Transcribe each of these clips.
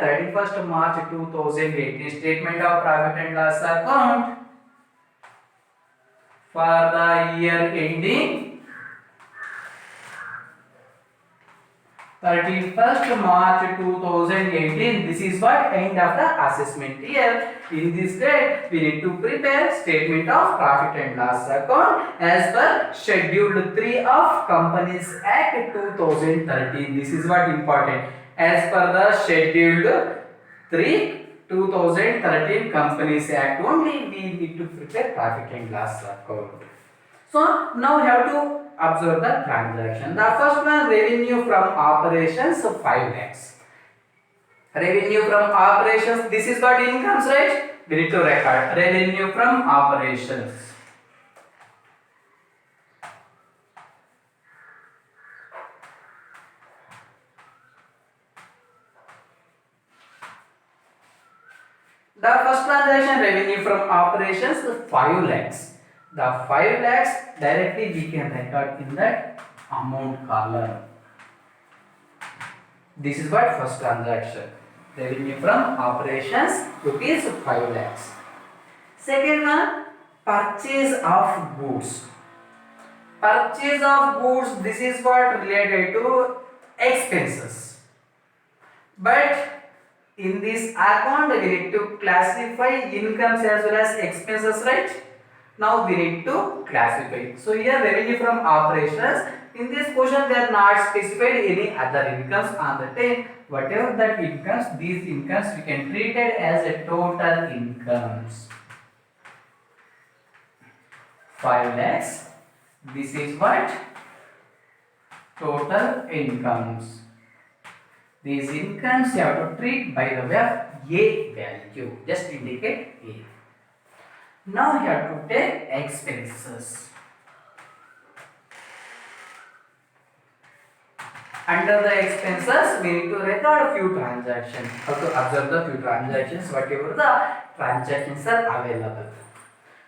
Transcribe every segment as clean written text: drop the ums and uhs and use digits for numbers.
31st March 2018 statement of profit and loss account for the year ending 31st March 2018. This is what end of the assessment year. In this date, we need to prepare statement of profit and loss account as per Schedule 3 of Companies Act 2013. This is what important. As per the Schedule 3 2013 Companies Act only, we need to prepare profit and loss account. So now we have to observe the transaction. The first one, revenue from operations, 5 lakhs. Revenue from operations, this is what incomes, right? We need to record revenue from operations. The first transaction, revenue from operations, 5 lakhs. The 5 lakhs directly we can record in that amount column. This is what first transaction. Revenue from operations, rupees 5 lakhs. Second one, purchase of goods. Purchase of goods, this is what related to expenses. But in this account, we need to classify incomes as well as expenses, right? Now we need to classify. So here revenue from operations. In this question, they are not specified any other incomes on the tape. Whatever that incomes, these incomes we can treat it as a total incomes. 5 lakhs. This is what? Total incomes. These incomes you have to treat by the way of A value. Just indicate A. Now you have to take expenses. Under the expenses, we need to record a few transactions. How to observe the few transactions, whatever the transactions are available.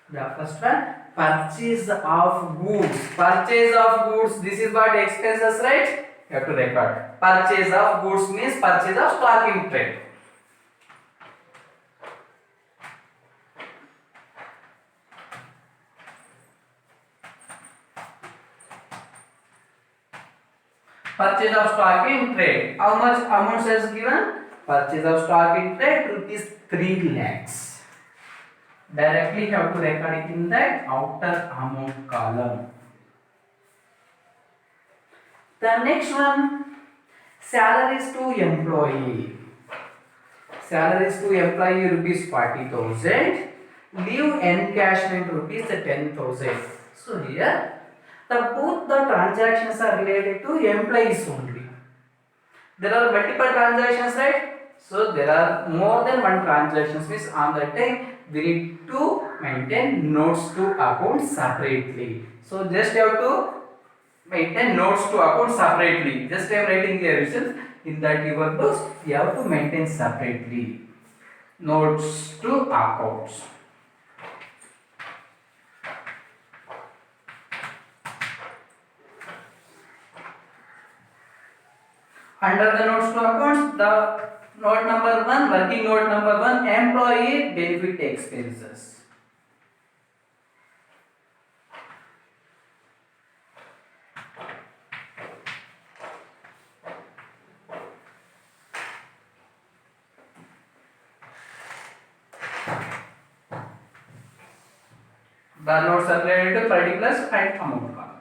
The first one, purchase of goods. Purchase of goods, this is what expenses, right? You have to record. Purchase of goods means purchase of stock in trade. Purchase of stock in trade. How much amount is given? Purchase of stock in trade, rupees 3 lakhs. Directly you have to record it in that outer amount column. The next one, salaries to employee. Salaries to employee rupees 40,000. Leave encashment rupees 10,000. So here both the transactions are related to employees only. There are multiple transactions, right? So there are more than one transactions, means on the time we need to maintain notes to account separately. So just have to maintain notes to account separately. Just I am writing the results in that your books. You have to maintain separately notes to accounts. Under the notes to accounts, the note number 1, working note number 1, employee benefit expenses. The notes are related to particulars and amount column.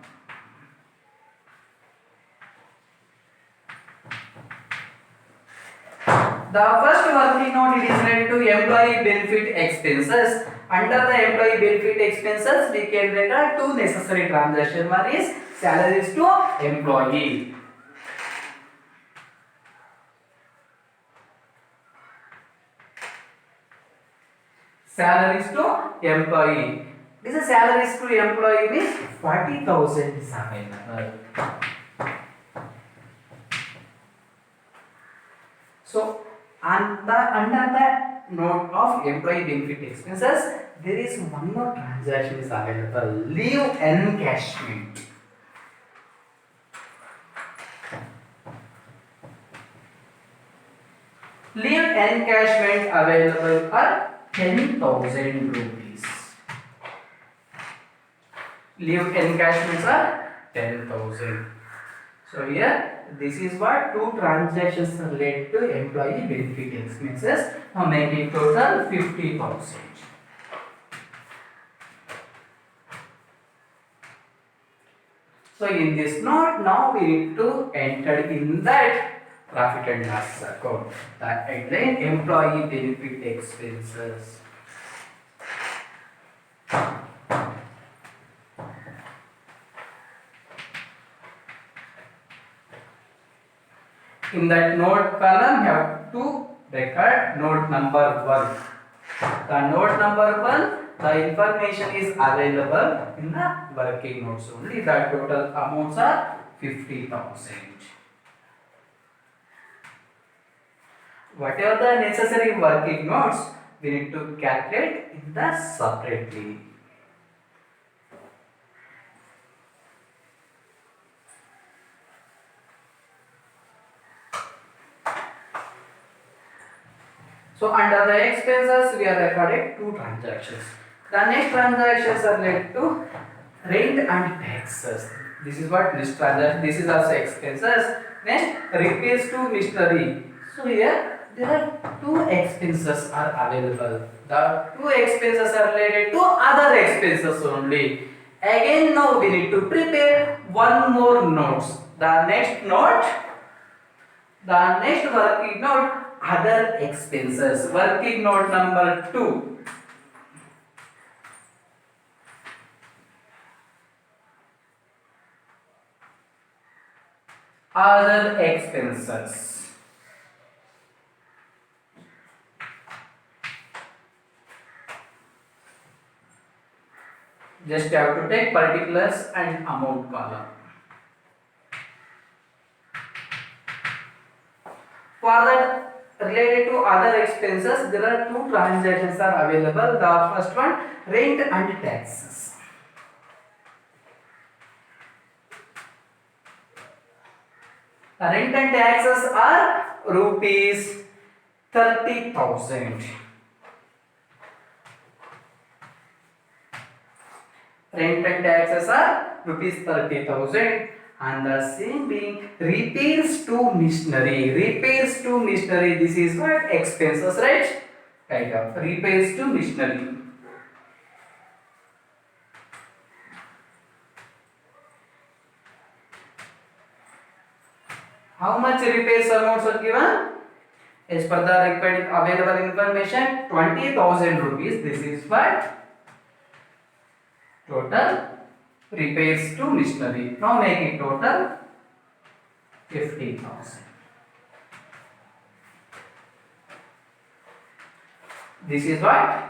The first working note, it is related to employee benefit expenses. Under the employee benefit expenses, we can record two necessary transactions. One is salaries to employee. Salaries to employee. This is salaries to employee means 40,000 is available. So under the note of employee benefit expenses, there is one more transaction is available, leave encashment. Leave encashment available are 10,000 rupees. Leave encashments are 10,000. So here this is what two transactions related to employee benefit expenses. Now make it total 50,000. So in this note, now we need to enter in that profit and loss account. The headline employee benefit expenses. In that note column, you have to record note number 1. The note number 1, the information is available in the working notes only. The total amounts are 50,000. Whatever the necessary working notes, we need to calculate in the separately. So under the expenses, we are recording two transactions. The next transactions are related to rent and taxes. This is what this transaction. This is also expenses. Next, repairs to machinery. So here there are two expenses are available. The two expenses are related to other expenses only. Again, now we need to prepare one more notes. The next working note, other expenses. Working note number 2. Other expenses. Just have to take particulars and amount column. For that related to other expenses, there are two transactions are available. The first one, rent and taxes. The rent and taxes are rupees 30,000. Rent and taxes are rupees 30,000. And the same being repairs to machinery. Repairs to machinery, this is what expenses, right? Kind of repairs to machinery. How much repairs amounts are given? As per the required available information, 20,000 rupees. This is what total repairs to machinery. Now make it total 50,000. This is what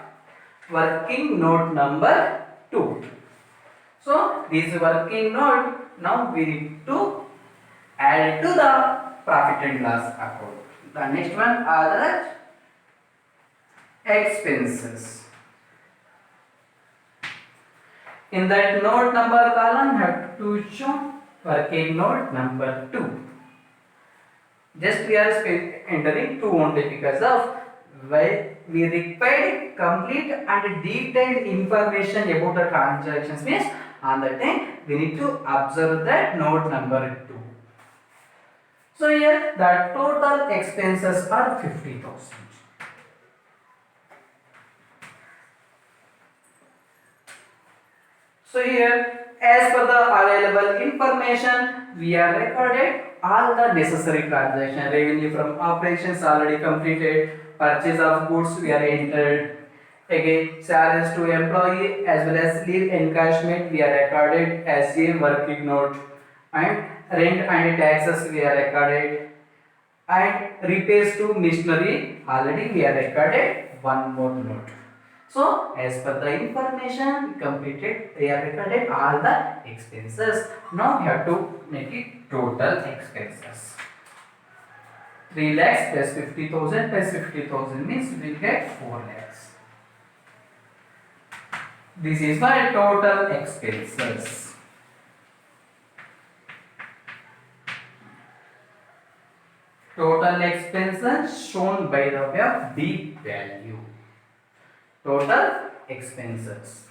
working note number 2. So this working note, now we need to add to the profit and loss account. The next one are the expenses. In that note number column, have to show working note number 2. Just we are entering 2 only because of why we require complete and detailed information about the transactions. Means on the time we need to observe that note number 2. So here the total expenses are 50,000. So here, as per the available information, we are recorded all the necessary transaction. Revenue from operations already completed. Purchase of goods we are entered. Again, salaries to employee as well as leave encashment we are recorded as a working note. And rent and taxes we are recorded. And repairs to machinery already we are recorded one more note. So, as per the information completed, we have recorded all the expenses. Now, we have to make it total expenses. 3 lakhs plus 50,000 plus 50,000 means we will get 4 lakhs. This is my total expenses. Total expenses shown by the way of D value. Total expenses.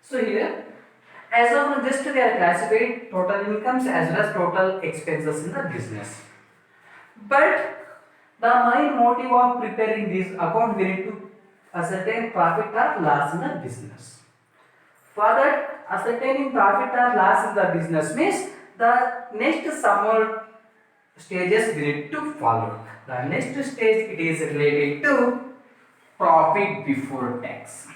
So here, as of now, just we are classified total incomes as well as total expenses in the business. But the main motive of preparing this account, we need to ascertain profit or loss in the business. For that, ascertaining profit or loss in the business means the next some more stages we need to follow. The next stage, it is related to profit before tax.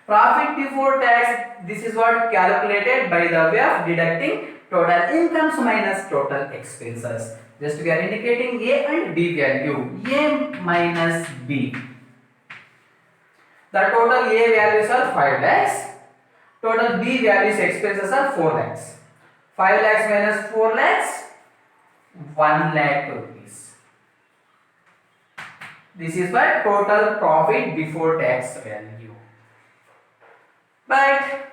Profit before tax, this is what calculated by the way of deducting total incomes minus total expenses. Just we are indicating A and B value. A minus B. The total A values are 5 lakhs. Total B values expenses are 4 lakhs. 5 lakhs minus 4 lakhs, 1 lakh rupees. This is what total profit before tax value. But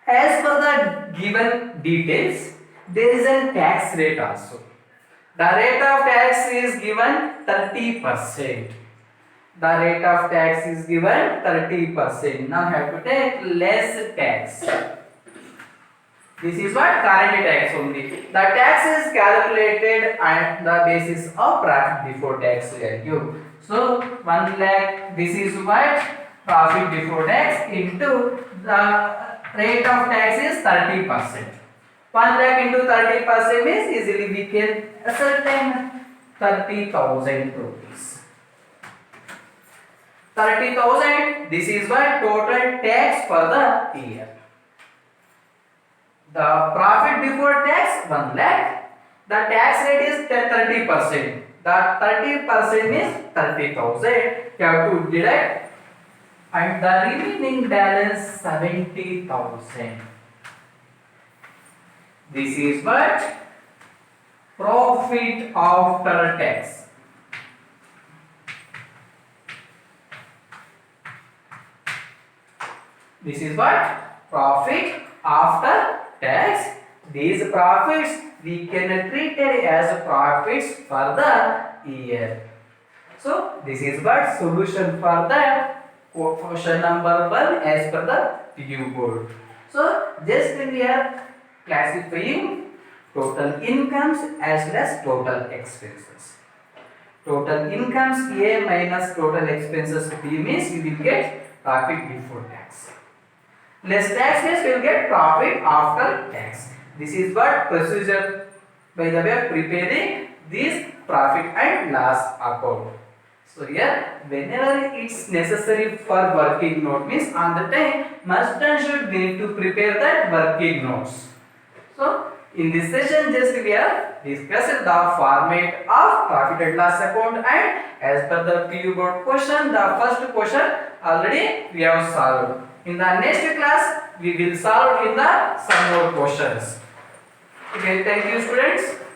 as per the given details, there is a tax rate also. The rate of tax is given 30%. The rate of tax is given 30%. Now have to take less tax. This is what current tax only. The tax is calculated on the basis of profit before tax value. So 1 lakh, this is what profit before tax into the rate of tax is 30%. 1 lakh into 30% means easily we can ascertain 30,000 rupees. 30,000, this is what total tax for the year. The profit before tax 1 lakh. The tax rate is 30%. The 30% means 30,000. You have to deduct. And the remaining balance 70,000. This is what profit after tax. This is what profit after tax. These profits we can treat it as profits for the year. So this is what solution for the question number 1 as per the PU board. So just we are classifying total incomes as well as total expenses. Total incomes A minus total expenses B means you will get profit before tax. Less tax means you will get profit after tax. This is what procedure by the way of preparing this profit and loss account. So here, whenever it's necessary for working note means on the time must and should we need to prepare that working notes. So in this session just we have discussed the format of profit and loss account, and as per the PU board question, the first question already we have solved. In the next class we will solve in the some more questions. Okay, thank you students.